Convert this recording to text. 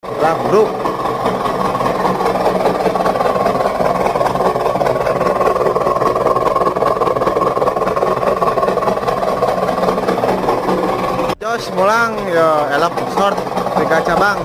Lah, bro. Jos mulang yo elap short tiga cabang.